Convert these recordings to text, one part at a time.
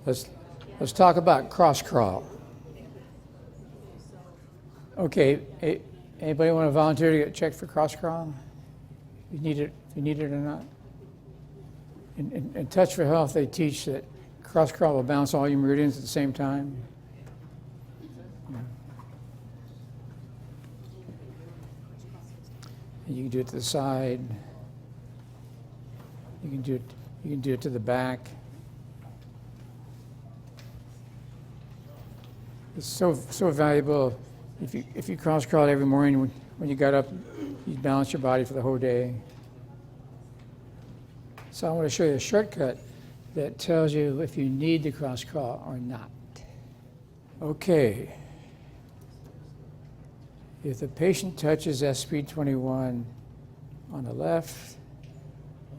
Let's talk about cross crawl. Okay, anybody want to volunteer to get checked for cross crawl? If you need it or not. In Touch for Health, they teach that cross crawl will balance all your meridians at the same time. And you can do it to the side. You can do it to the back. It's so valuable. If you cross crawl every morning when you got up, you balance your body for the whole day. So I want to show you a shortcut that tells you if you need to cross crawl or not. Okay. If the patient touches SP21 on the left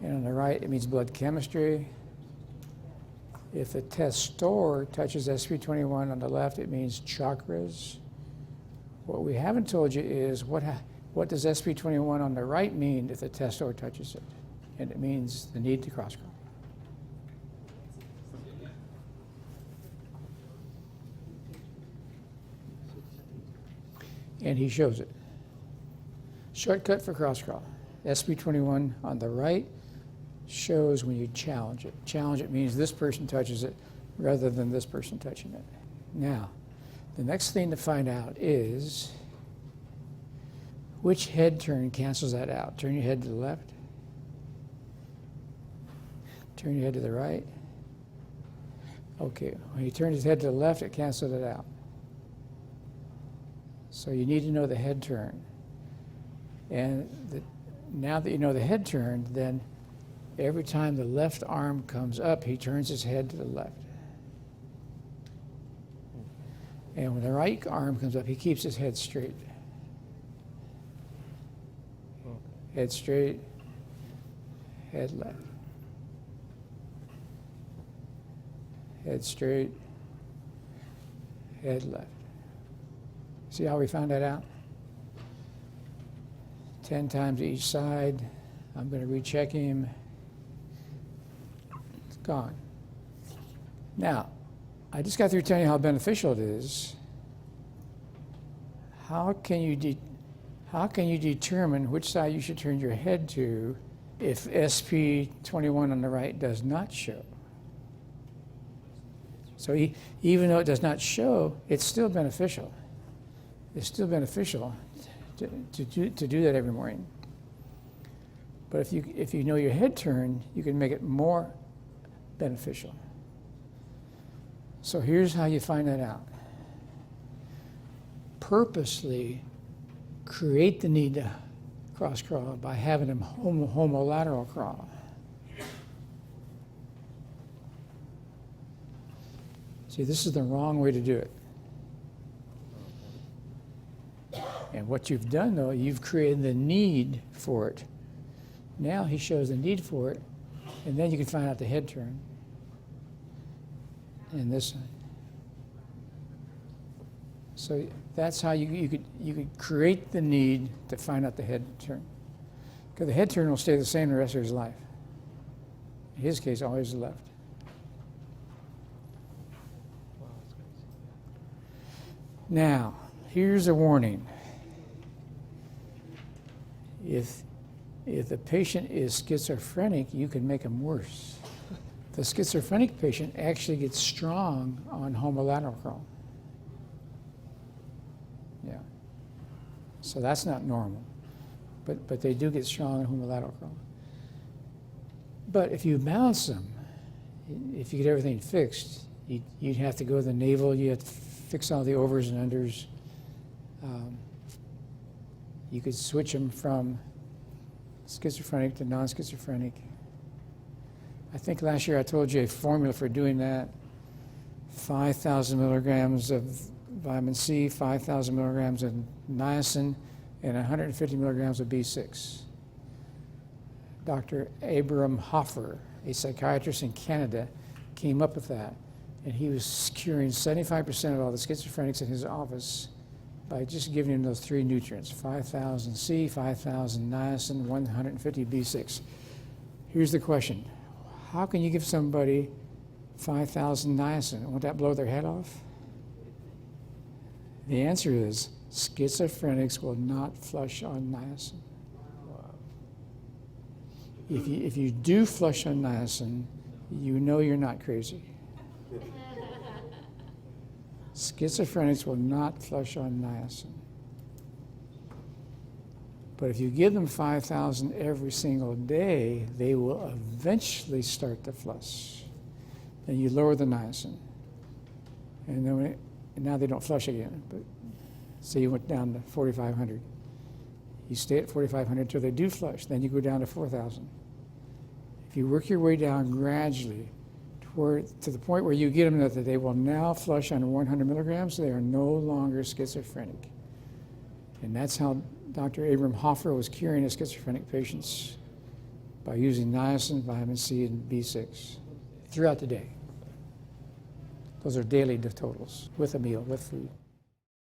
and on the right, it means blood chemistry. If the testor touches SP21 on the left, it means chakras. What we haven't told you is what does SP21 on the right mean if the testor touches it? And it means the need to cross crawl. And he shows it. Shortcut for cross crawl. SP21 on the right shows when you challenge it. Challenge it means this person touches it rather than this person touching it. Now, the next thing to find out is which head turn cancels that out. Turn your head to the left. Turn your head to the right. Okay, when he turns his head to the left, it cancels it out. So you need to know the head turn. And now that you know the head turn, then every time the left arm comes up, he turns his head to the left. And when the right arm comes up, he keeps his head straight. Head straight, head left. Head straight, head left. See how we found that out? 10 times each side. I'm going to recheck him. It's gone. Now, I just got through telling you how beneficial it is. How can you determine which side you should turn your head to if SP21 on the right does not show? So even though it does not show, it's still beneficial. It's still beneficial to do that every morning. But if you know your head turn, you can make it more beneficial. So here's how you find that out. Purposely create the need to cross crawl by having him homolateral crawl. See, this is the wrong way to do it. And what you've done, though, you've created the need for it. Now he shows the need for it, and then you can find out the head turn. And this side. So that's how you could create the need to find out the head turn. Because the head turn will stay the same the rest of his life. In his case, always the left. Now, here's a warning. If the patient is schizophrenic, you can make him worse. The schizophrenic patient actually gets strong on homolateral crawl. Yeah. So that's not normal. But they do get strong on homolateral crawl. But if you balance them, if you get everything fixed, you'd have to go to the navel, you have to fix all the overs and unders. You could switch them from schizophrenic to non-schizophrenic. I think last year I told you a formula for doing that. 5,000 milligrams of vitamin C, 5,000 milligrams of niacin, and 150 milligrams of B6. Dr. Abram Hoffer, a psychiatrist in Canada, came up with that. And he was curing 75% of all the schizophrenics in his office by just giving him those three nutrients, 5,000 C, 5,000 niacin, 150 B6. Here's the question. How can you give somebody 5,000 niacin. Won't that blow their head off? The answer is schizophrenics will not flush on niacin. If you do flush on niacin, you know you're not crazy. Schizophrenics will not flush on niacin. But if you give them 5,000 every single day, they will eventually start to flush. Then you lower the niacin. And then and now they don't flush again. But say you went down to 4,500. You stay at 4,500 until they do flush. Then you go down to 4,000. If you work your way down gradually to the point where you get them that they will now flush on 100 milligrams, they are no longer schizophrenic. And that's how Dr. Abram Hoffer was curing his schizophrenic patients, by using niacin, vitamin C, and B6 throughout the day. Those are daily totals with a meal, with food.